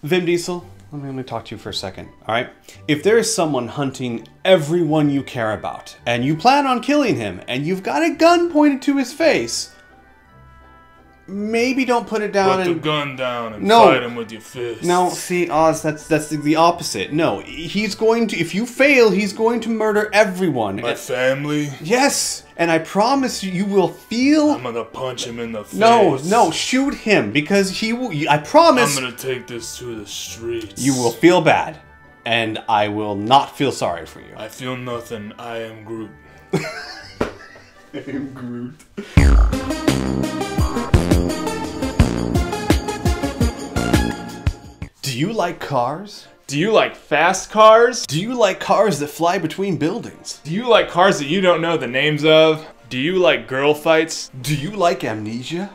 Vin Diesel, let me talk to you for a second, alright? If there is someone hunting everyone you care about, and you plan on killing him, and you've got a gun pointed to his face, maybe don't put it down Put the gun down and fight him with your fists. No, see, Oz, that's the opposite. No, he's going to, if you fail, he's going to murder everyone. My family? Yes, and I promise you will feel... I'm gonna punch him in the face. No, shoot him, because he will, I promise... I'm gonna take this to the streets. You will feel bad, and I will not feel sorry for you. I feel nothing. I am Groot. I am Groot. Do you like cars? Do you like fast cars? Do you like cars that fly between buildings? Do you like cars that you don't know the names of? Do you like girl fights? Do you like amnesia?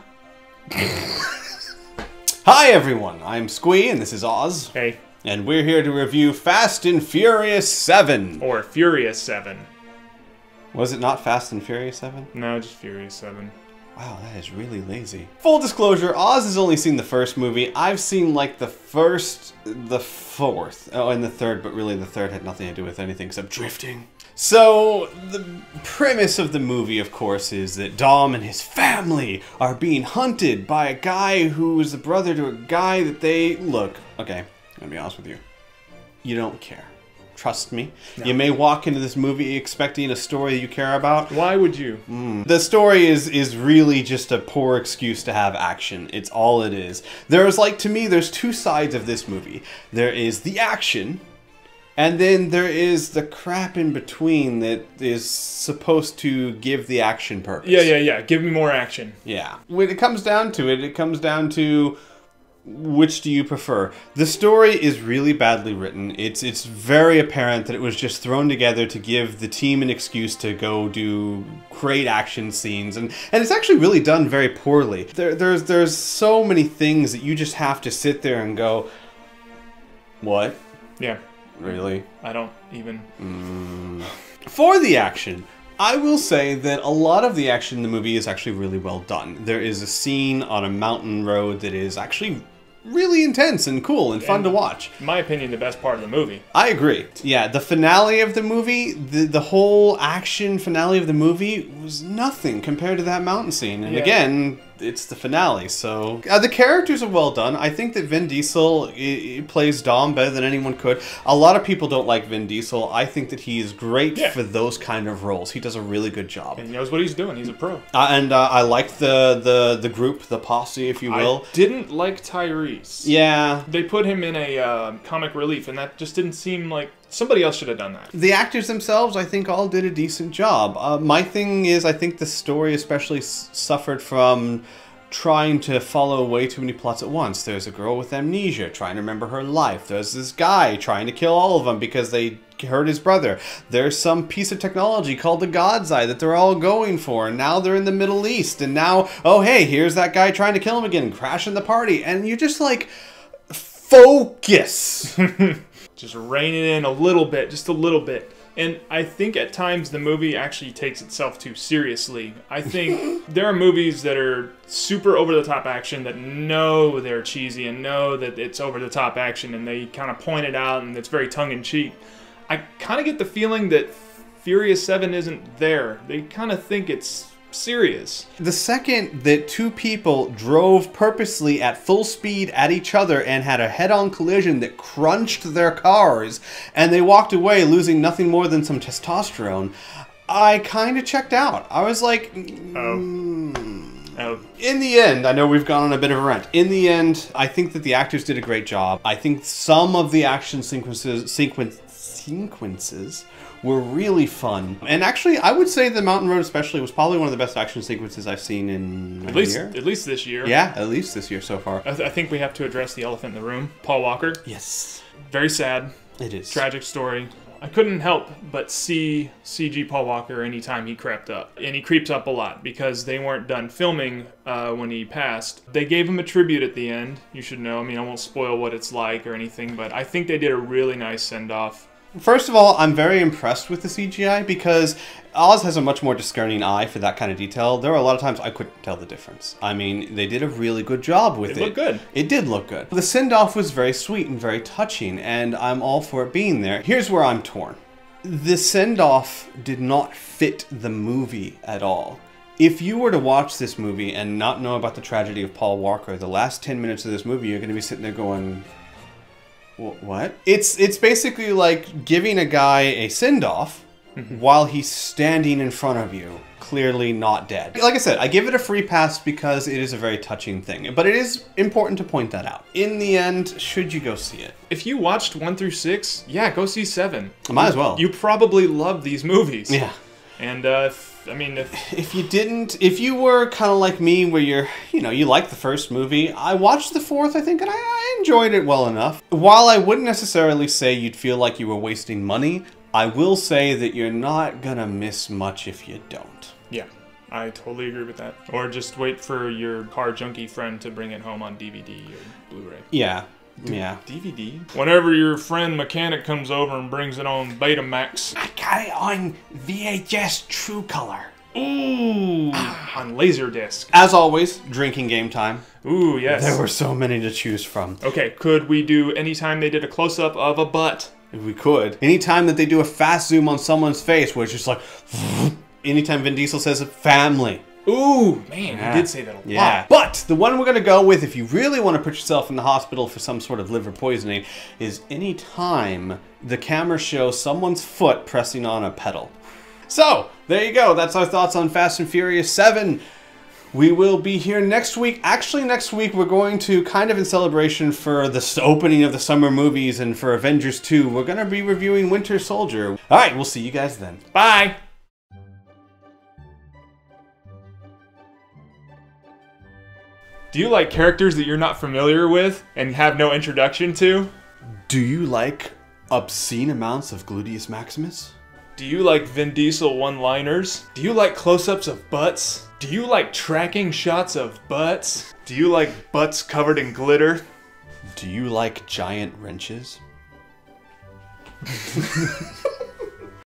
Hi everyone, I'm Squee and this is Oz. Hey. And we're here to review Fast and Furious 7. Or Furious 7. Was it not Fast and Furious 7? No, just Furious 7. Wow, that is really lazy. Full disclosure, Oz has only seen the first movie. I've seen like the first, the fourth, and the third, but really the third had nothing to do with anything except drifting. So, the premise of the movie, of course, is that Dom and his family are being hunted by a guy who is the brother to a guy that they... Look, okay, I'm gonna be honest with you. You don't care. Trust me. No. You may walk into this movie expecting a story you care about. Why would you? The story is really just a poor excuse to have action. It's all it is. There's like, to me, there's two sides of this movie. There is the action, and then there is the crap in between that is supposed to give the action purpose. Yeah. Give me more action. Yeah. When it comes down to it, it comes down to... which do you prefer? The story is really badly written. It's very apparent that it was just thrown together to give the team an excuse to go do great action scenes, and it's actually really done very poorly. There's so many things that you just have to sit there and go, what? Yeah. Really? I don't even... For the action, I will say that a lot of the action in the movie is actually really well done. There is a scene on a mountain road that is actually really intense and cool and fun to watch. In my opinion, the best part of the movie. I agree. Yeah, the finale of the movie, the whole action finale of the movie was nothing compared to that mountain scene. And again, it's the finale, so... the characters are well done. I think that Vin Diesel plays Dom better than anyone could. A lot of people don't like Vin Diesel. I think that he is great for those kind of roles. He does a really good job. And he knows what he's doing. He's a pro. And I liked the group, the posse, if you will. I didn't like Tyrese. Yeah. They put him in a comic relief, and that just didn't seem like... Somebody else should have done that. The actors themselves, I think, all did a decent job. My thing is, I think the story especially suffered from trying to follow way too many plots at once. There's a girl with amnesia trying to remember her life. There's this guy trying to kill all of them because they hurt his brother. There's some piece of technology called the God's Eye that they're all going for, and now they're in the Middle East, and now, oh hey, here's that guy trying to kill him again, crashing the party, and you're just like, focus! Just rein it in a little bit, just a little bit. And I think at times the movie actually takes itself too seriously. I think there are movies that are super over-the-top action that know they're cheesy and know that it's over-the-top action, and they kind of point it out and it's very tongue-in-cheek. I kind of get the feeling that Furious 7 isn't there. They kind of think it's serious. The second that two people drove purposely at full speed at each other and had a head-on collision that crunched their cars, and they walked away losing nothing more than some testosterone, I kind of checked out. I was like... In the end, I know we've gone on a bit of a rant. In the end, I think that the actors did a great job. I think some of the action sequences were really fun. And actually, I would say the Mountain Road especially was probably one of the best action sequences I've seen in a year. At least this year. Yeah, at least this year so far. I think we have to address the elephant in the room. Paul Walker. Yes. Very sad. It is. Tragic story. I couldn't help but see CG Paul Walker anytime he crept up. And he creeps up a lot because they weren't done filming when he passed. They gave him a tribute at the end, you should know. I mean, I won't spoil what it's like or anything, but I think they did a really nice send-off First of all, I'm very impressed with the CGI because Oz has a much more discerning eye for that kind of detail. There were a lot of times I couldn't tell the difference. I mean, they did a really good job with it. It looked good. It did look good. The send-off was very sweet and very touching, and I'm all for it being there. Here's where I'm torn. The send-off did not fit the movie at all. If you were to watch this movie and not know about the tragedy of Paul Walker, the last 10 minutes of this movie, you're going to be sitting there going, what? It's basically like giving a guy a send-off while he's standing in front of you, clearly not dead. Like I said, I give it a free pass because it is a very touching thing, but it is important to point that out. In the end, should you go see it? If you watched 1 through 6, yeah, go see 7. Might as well. You probably love these movies. Yeah. And if you didn't, if you were kind of like me where you like the first movie, I watched the fourth, I think, and I enjoyed it well enough. While I wouldn't necessarily say you'd feel like you were wasting money, I will say that you're not gonna miss much if you don't. yeah, I totally agree with that. Or just wait for your car junkie friend to bring it home on DVD or Blu-ray. Yeah. Yeah. DVD? Whenever your friend mechanic comes over and brings it on Betamax. I got it on VHS True Color. Ooh, on Laserdisc. As always, drinking game time. Ooh, yes. There were so many to choose from. Okay, could we do anytime they did a close-up of a butt? If we could. Anytime that they do a fast zoom on someone's face where it's just like... Anytime Vin Diesel says family. Ooh, man, he did say that a lot. Yeah. But the one we're going to go with, if you really want to put yourself in the hospital for some sort of liver poisoning, is any time the camera shows someone's foot pressing on a pedal. So, there you go. That's our thoughts on Fast and Furious 7. We will be here next week. Actually, next week we're going to, kind of in celebration for the opening of the summer movies and for Avengers 2, we're going to be reviewing Winter Soldier. All right, we'll see you guys then. Bye! Do you like characters that you're not familiar with and have no introduction to? Do you like obscene amounts of gluteus maximus? Do you like Vin Diesel one-liners? Do you like close-ups of butts? Do you like tracking shots of butts? Do you like butts covered in glitter? Do you like giant wrenches?